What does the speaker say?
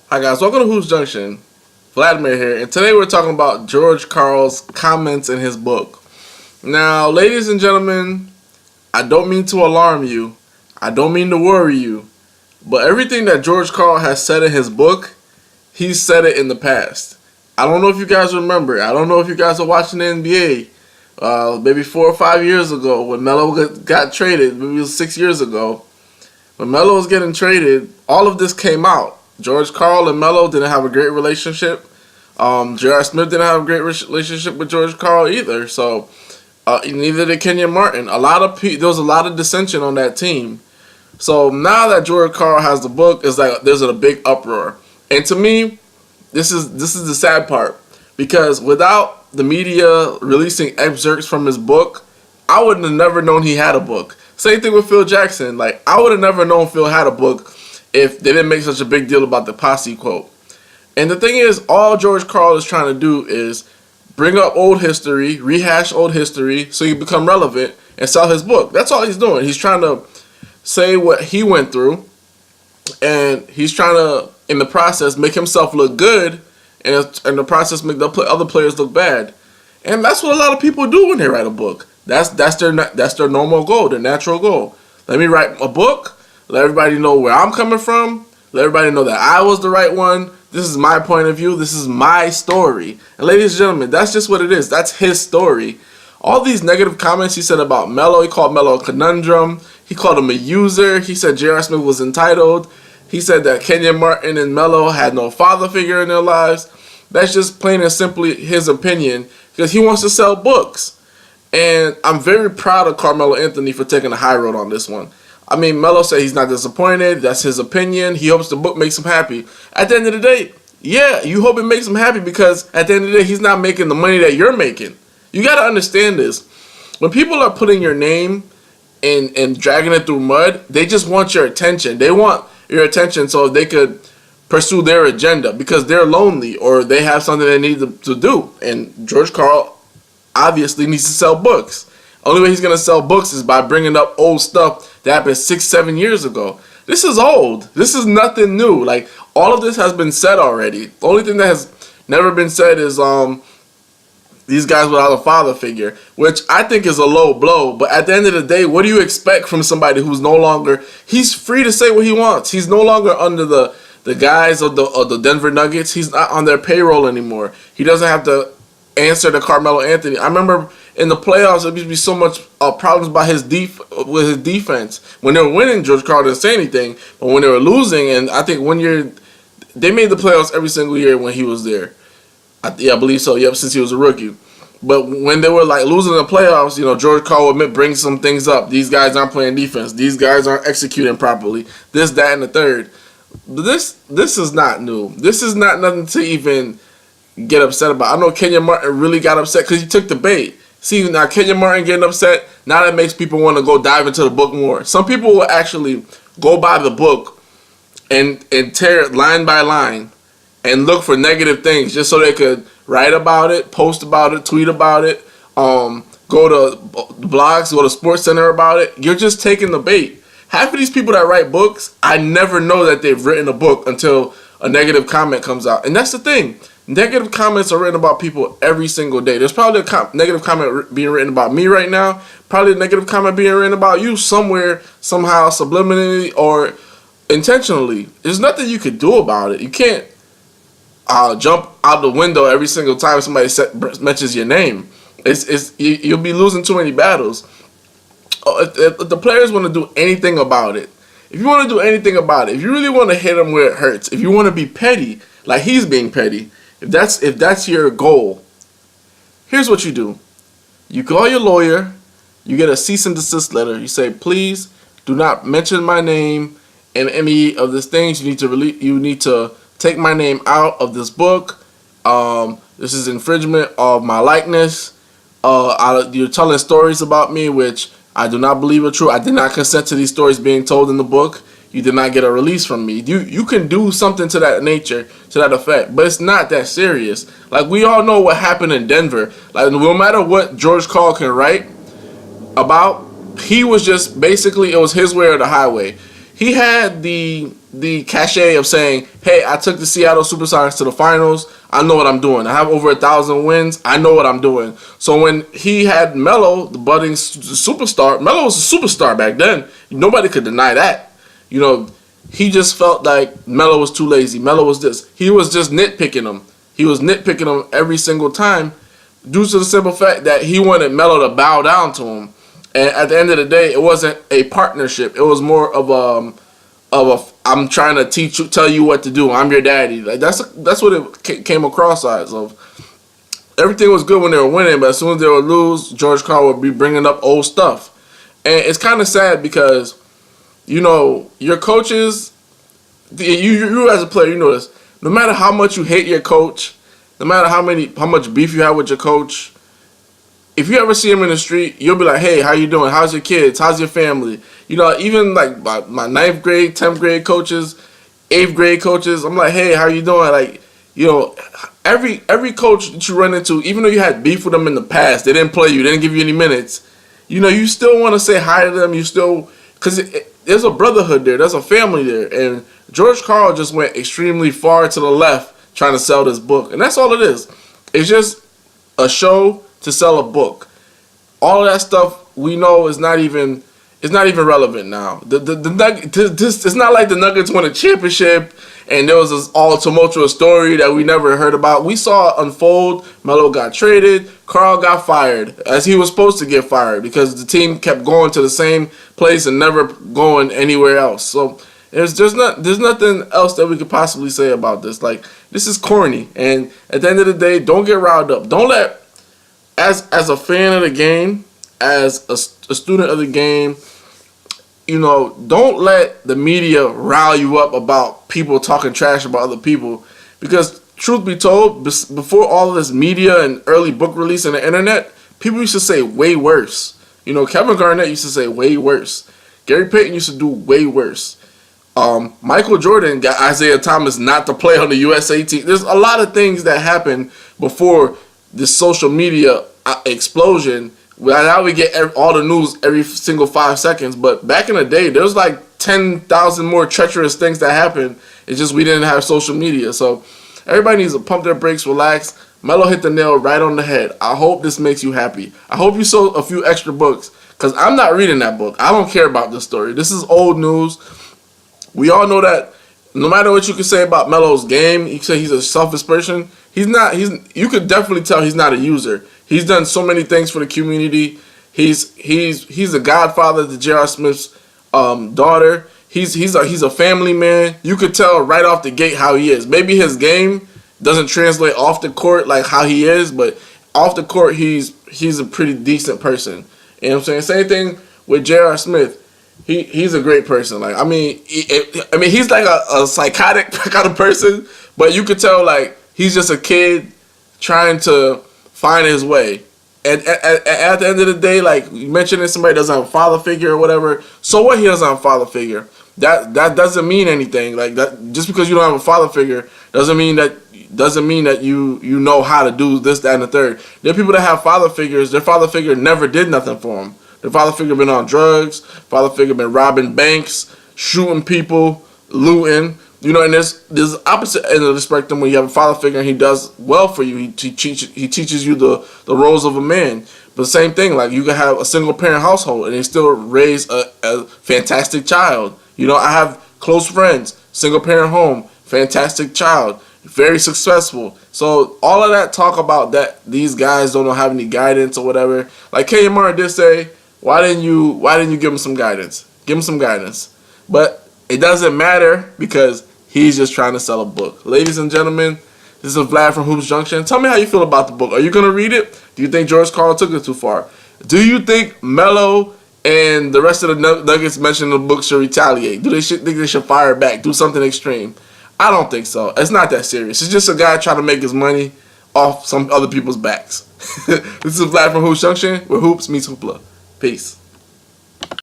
Hi guys, welcome to Hoops Junction. Vladimir here, and today we're talking about Coach Karl's comments in his book. Now, ladies and gentlemen, I don't mean to alarm you. I don't mean to worry you. But everything that Coach Karl has said in his book, he's said it in the past. I don't know if you guys remember. I don't know if you guys are watching the NBA. Maybe 4 or 5 years ago when Melo got traded, maybe it was 6 years ago. When Melo was getting traded, all of this came out. Coach Karl and Melo didn't have a great relationship. J.R. Smith didn't have a great relationship with Coach Karl either. So neither did Kenyon Martin. There was a lot of dissension on that team. So now that Coach Karl has the book, it's like there's a big uproar. And to me, this is the sad part, because without the media releasing excerpts from his book, I would have never known he had a book. Same thing with Phil Jackson. Like, I would have never known Phil had a book if they didn't make such a big deal about the posse quote. And the thing is, all Coach Karl is trying to do is bring up old history, rehash old history, so he become relevant and sell his book. That's all he's doing. He's trying to say what he went through, and he's trying to, in the process, make himself look good, and in the process make the other players look bad. And that's what a lot of people do when they write a book. That's their normal goal, their natural goal. Let me write a book. Let everybody know where I'm coming from. Let everybody know that I was the right one. This is my point of view. This is my story. And ladies and gentlemen, that's just what it is. That's his story. All these negative comments he said about Melo. He called Melo a conundrum. He called him a user. He said J.R. Smith was entitled. He said that Kenyon Martin and Melo had no father figure in their lives. That's just plain and simply his opinion, because he wants to sell books. And I'm very proud of Carmelo Anthony for taking the high road on this one. I mean, Melo said he's not disappointed. That's his opinion. He hopes the book makes him happy. At the end of the day, yeah, you hope it makes him happy, because at the end of the day, he's not making the money that you're making. You got to understand this. When people are putting your name and dragging it through mud, they just want your attention. They want your attention so they could pursue their agenda, because they're lonely or they have something they need to do. And Coach Karl obviously needs to sell books. Only way he's going to sell books is by bringing up old stuff that happened 6-7 years ago. This is old. This is nothing new. Like, all of this has been said already. The only thing that has never been said is these guys without a father figure, which I think is a low blow. But at the end of the day, what do you expect from somebody who's no longer, he's free to say what he wants. He's no longer under the guys of the Denver Nuggets. He's not on their payroll anymore. He doesn't have to answer to Carmelo Anthony. I remember in the playoffs, there used to be so much problems by with his defense. When they were winning, Coach Karl didn't say anything. But when they were losing, and I think one year, they made the playoffs every single year when he was there. I believe so. Yep, since he was a rookie. But when they were like losing the playoffs, Coach Karl would bring some things up. These guys aren't playing defense. These guys aren't executing properly. This, that, and the third. But this is not new. This is not nothing to even get upset about. I know Kenyon Martin really got upset because he took the bait. See, now Kenyon Martin getting upset, now that makes people want to go dive into the book more. Some people will actually go by the book and tear it line by line and look for negative things just so they could write about it, post about it, tweet about it, go to blogs, go to Sports Center about it. You're just taking the bait. Half of these people that write books, I never know that they've written a book until a negative comment comes out. And that's the thing. Negative comments are written about people every single day. There's probably a negative comment being written about me right now. Probably a negative comment being written about you somewhere, somehow, subliminally or intentionally. There's nothing you could do about it. You can't jump out the window every single time somebody mentions your name. You'll be losing too many battles. If the players want to do anything about it, if you want to do anything about it, if you really want to hit them where it hurts, if you want to be petty, like he's being petty, if that's your goal, here's what you do. You call your lawyer, you get a cease and desist letter. You say, please do not mention my name in any of these things. You need to take my name out of this book. This is infringement of my likeness. You're telling stories about me which I do not believe are true. I did not consent to these stories being told in the book. You did not get a release from me. You can do something to that nature, to that effect, but it's not that serious. Like, we all know what happened in Denver. Like, no matter what Coach Karl can write about, he was just basically, it was his way or the highway. he had the cachet of saying, hey, I took the Seattle Supersonics to the finals. I know what I'm doing. I have over 1,000 wins. I know what I'm doing. So when he had Melo, the budding superstar, Melo was a superstar back then. Nobody could deny that. You know, he just felt like Melo was too lazy. Melo was this. He was just nitpicking him. He was nitpicking him every single time due to the simple fact that he wanted Melo to bow down to him. And at the end of the day, it wasn't a partnership. It was more of a I'm trying to tell you what to do. I'm your daddy. Like that's what it came across as. Of everything was good when they were winning, but as soon as they would lose, George Karl would be bringing up old stuff. And it's kind of sad because, you know, your coaches, you as a player, you know this. No matter how much you hate your coach, no matter how much beef you have with your coach, if you ever see him in the street, you'll be like, hey, how you doing? How's your kids? How's your family? You know, even like my 9th grade, 10th grade coaches, 8th grade coaches, I'm like, hey, how you doing? Like, you know, every coach that you run into, even though you had beef with them in the past, they didn't play you, they didn't give you any minutes, you know, you still want to say hi to them. You still, because there's a brotherhood there. There's a family there. And George Karl just went extremely far to the left trying to sell this book. And that's all it is. It's just a show to sell a book. All of that stuff we know is not even relevant now. It's not like the Nuggets won a championship and there was this all tumultuous story that we never heard about. We saw it unfold. Melo got traded. Karl got fired, as he was supposed to get fired, because the team kept going to the same place and never going anywhere else. So there's nothing else that we could possibly say about this. Like, this is corny. And at the end of the day, don't get riled up. Don't let, as a fan of the game, as a student of the game, you know, don't let the media rile you up about people talking trash about other people. Because truth be told, before all of this media and early book release on the internet, people used to say way worse. You know, Kevin Garnett used to say way worse. Gary Payton used to do way worse. Michael Jordan got Isaiah Thomas not to play on the USA team. There's a lot of things that happened before this social media explosion. Now we get all the news every single 5 seconds. But back in the day, there was like 10,000 more treacherous things that happened. It's just we didn't have social media. So everybody needs to pump their brakes, relax. Melo hit the nail right on the head. I hope this makes you happy. I hope you sold a few extra books, because I'm not reading that book. I don't care about this story. This is old news. We all know that no matter what you can say about Melo's game, you can say he's a selfish person. He's not. You could definitely tell he's not a user. He's done so many things for the community. He's a godfather to J.R. Smith's daughter. He's a family man. You could tell right off the gate how he is. Maybe his game doesn't translate off the court like how he is, but off the court he's a pretty decent person. You know what I'm saying? Same thing with J.R. Smith. He's a great person. Like, I mean, he's like a psychotic kind of person, but you could tell like he's just a kid trying to find his way. And at the end of the day, like you mentioned, if somebody doesn't have a father figure or whatever, so what? He doesn't have a father figure. That doesn't mean anything. Like that, just because you don't have a father figure doesn't mean that you know how to do this, that, and the third. There are people that have father figures. Their father figure never did nothing for them. Their father figure been on drugs. Father figure been robbing banks, shooting people, looting. You know, and there's opposite end of the spectrum when you have a father figure and he does well for you. He teaches you the roles of a man. But the same thing, like you can have a single parent household and they still raise a fantastic child. You know, I have close friends, single parent home, fantastic child, very successful. So all of that talk about that these guys don't have any guidance or whatever. Like Kenyon Martin did say, why didn't you give him some guidance? Give him some guidance. But it doesn't matter because he's just trying to sell a book. Ladies and gentlemen, this is Vlad from Hoops Junction. Tell me how you feel about the book. Are you going to read it? Do you think George Karl took it too far? Do you think Melo and the rest of the Nuggets mentioned in the book should retaliate? Do they think they should fire back? Do something extreme? I don't think so. It's not that serious. It's just a guy trying to make his money off some other people's backs. This is Vlad from Hoops Junction, where Hoops meets Hoopla. Peace.